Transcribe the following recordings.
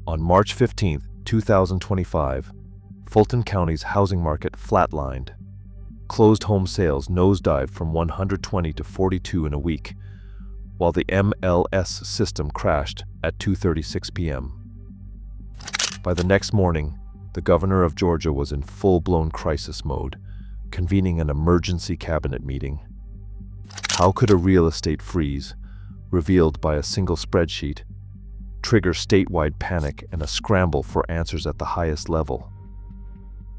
On March 15, 2025, Fulton County's housing market flatlined. Closed home sales nosedived from 120 to 42 in a week, while the MLS system crashed at 2:36 p.m. By the next morning, the governor of Georgia was in full-blown crisis mode, convening an emergency cabinet meeting. How could a real estate freeze, revealed by a single spreadsheet, trigger statewide panic and a scramble for answers at the highest level?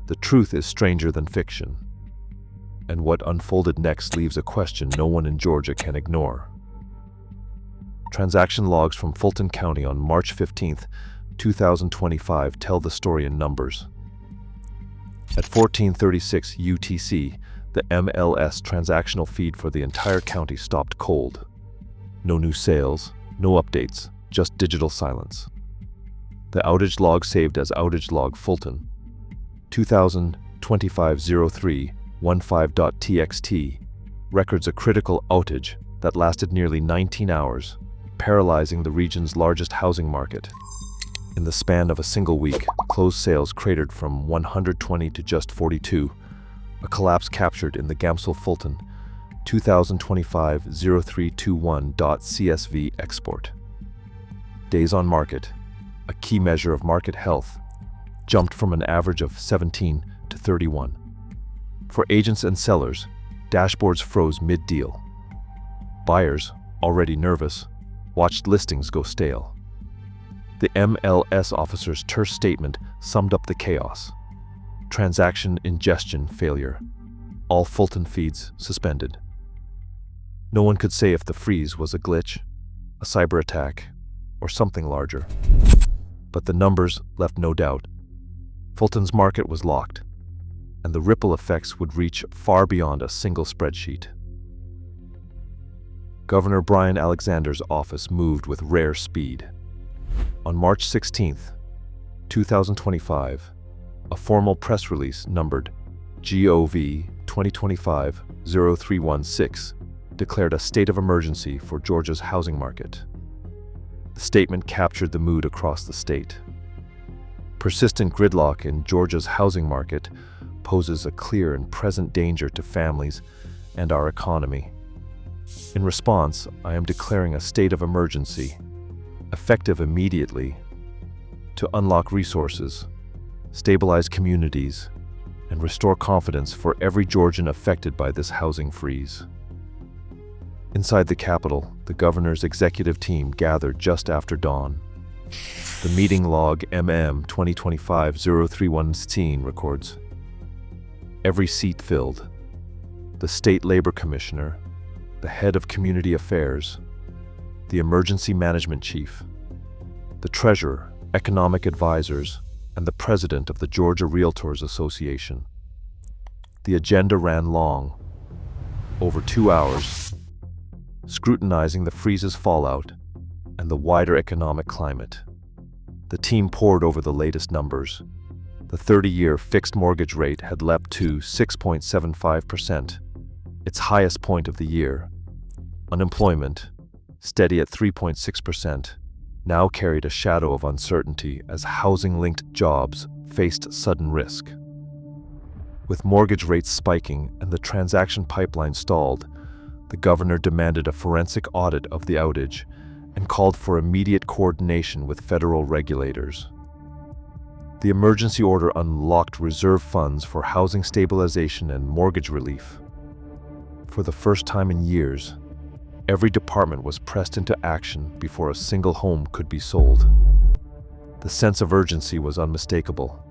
The truth is stranger than fiction, and what unfolded next leaves a question no one in Georgia can ignore. Transaction logs from Fulton County on March 15, 2025 tell the story in numbers. At 14:36 UTC, the MLS transactional feed for the entire county stopped cold. No new sales, no updates, just digital silence. The outage log saved as outage log Fulton 2025-03-15.txt records a critical outage that lasted nearly 19 hours, paralyzing the region's largest housing market. In the span of a single week, closed sales cratered from 120 to just 42, a collapse captured in the Gamsel Fulton 2025-0321.csv export. Days on market, a key measure of market health, jumped from an average of 17 to 31. For agents and sellers, dashboards froze mid-deal. Buyers, already nervous, watched listings go stale. The MLS officer's terse statement summed up the chaos. Transaction ingestion failure. All Fulton feeds suspended. No one could say if the freeze was a glitch, a cyber attack, or something larger. But the numbers left no doubt. Fulton's market was locked, and the ripple effects would reach far beyond a single spreadsheet. Governor Brian Alexander's office moved with rare speed. On March 16, 2025, a formal press release numbered GOV 2025-0316 declared a state of emergency for Georgia's housing market. The statement captured the mood across the state. Persistent gridlock in Georgia's housing market poses a clear and present danger to families and our economy. In response, I am declaring a state of emergency, effective immediately, to unlock resources, stabilize communities, and restore confidence for every Georgian affected by this housing freeze. Inside the Capitol, the governor's executive team gathered just after dawn. The meeting log MM 2025-0316 records: every seat filled. The state labor commissioner, the head of community affairs, the emergency management chief, the treasurer, economic advisors, and the president of the Georgia Realtors Association. The agenda ran long, over 2 hours, scrutinizing the freeze's fallout and the wider economic climate. The team pored over the latest numbers. The 30-year fixed mortgage rate had leapt to 6.75%, its highest point of the year. Unemployment, steady at 3.6%, now carried a shadow of uncertainty as housing-linked jobs faced sudden risk. With mortgage rates spiking and the transaction pipeline stalled, the governor demanded a forensic audit of the outage and called for immediate coordination with federal regulators. The emergency order unlocked reserve funds for housing stabilization and mortgage relief. For the first time in years, every department was pressed into action before a single home could be sold. The sense of urgency was unmistakable.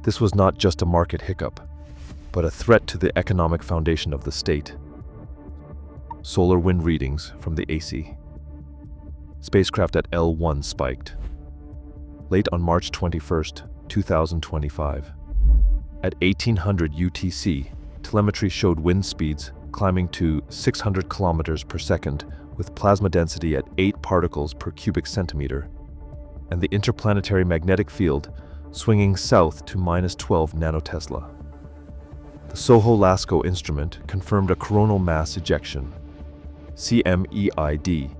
This was not just a market hiccup, but a threat to the economic foundation of the state. Solar wind readings from the AC. Spacecraft at L1 spiked. Late on March 21, 2025. At 1800 UTC, telemetry showed wind speeds climbing to 600 kilometers per second with plasma density at 8 particles per cubic centimeter, and the interplanetary magnetic field swinging south to -12 nanotesla. The Soho-Lasco instrument confirmed a coronal mass ejection, CMEID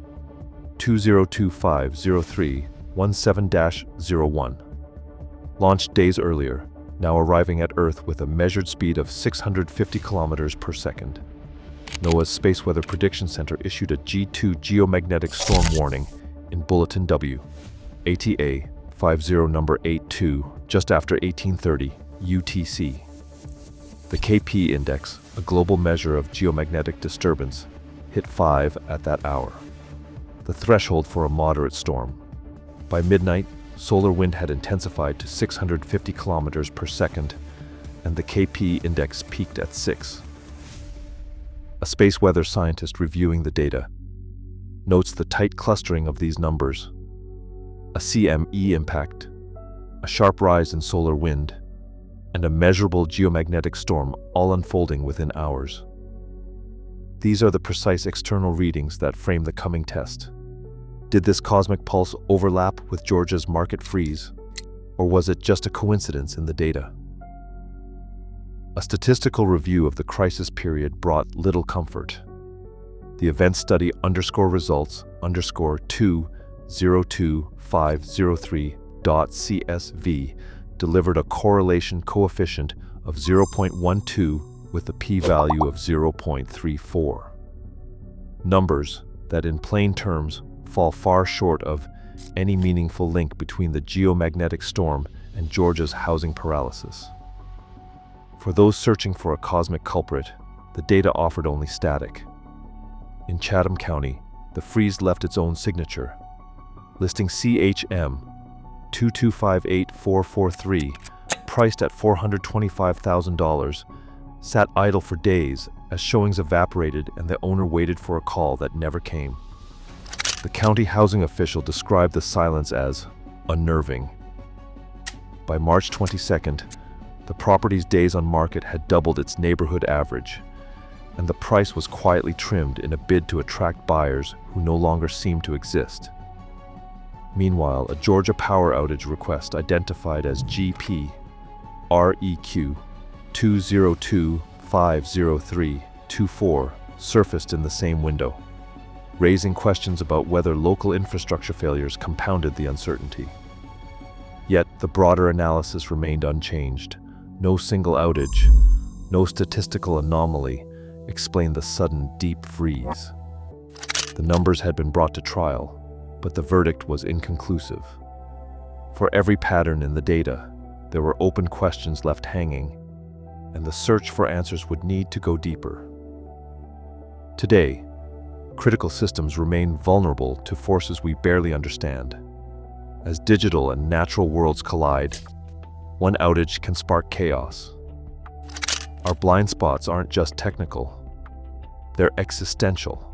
202503 17-01. Launched days earlier, now arriving at Earth with a measured speed of 650 kilometers per second. NOAA's Space Weather Prediction Center issued a G2 geomagnetic storm warning in Bulletin W, ATA 50 number 82, just after 1830 UTC. The KP index, a global measure of geomagnetic disturbance, hit 5 at that hour, the threshold for a moderate storm. By midnight, solar wind had intensified to 650 kilometers per second, and the KP index peaked at 6. A space weather scientist reviewing the data notes the tight clustering of these numbers, a CME impact, a sharp rise in solar wind, and a measurable geomagnetic storm all unfolding within hours. These are the precise external readings that frame the coming test. Did this cosmic pulse overlap with Georgia's market freeze, or was it just a coincidence in the data? A statistical review of the crisis period brought little comfort. The event study results 202503.CSV delivered a correlation coefficient of 0.12 with a p-value of 0.34. Numbers that, in plain terms, fall far short of any meaningful link between the geomagnetic storm and Georgia's housing paralysis. For those searching for a cosmic culprit, the data offered only static. In Chatham County, the freeze left its own signature, listing CHM 2258443, priced at $425,000, sat idle for days as showings evaporated and the owner waited for a call that never came. The county housing official described the silence as unnerving. By March 22nd, the property's days on market had doubled its neighborhood average, and the price was quietly trimmed in a bid to attract buyers who no longer seemed to exist. Meanwhile, a Georgia power outage request identified as GP REQ 202-503-24 surfaced in the same window, raising questions about whether local infrastructure failures compounded the uncertainty. Yet, the broader analysis remained unchanged. No single outage, no statistical anomaly explained the sudden deep freeze. The numbers had been brought to trial, but the verdict was inconclusive. For every pattern in the data, there were open questions left hanging, and the search for answers would need to go deeper. Today, critical systems remain vulnerable to forces we barely understand. As digital and natural worlds collide, one outage can spark chaos. Our blind spots aren't just technical, they're existential.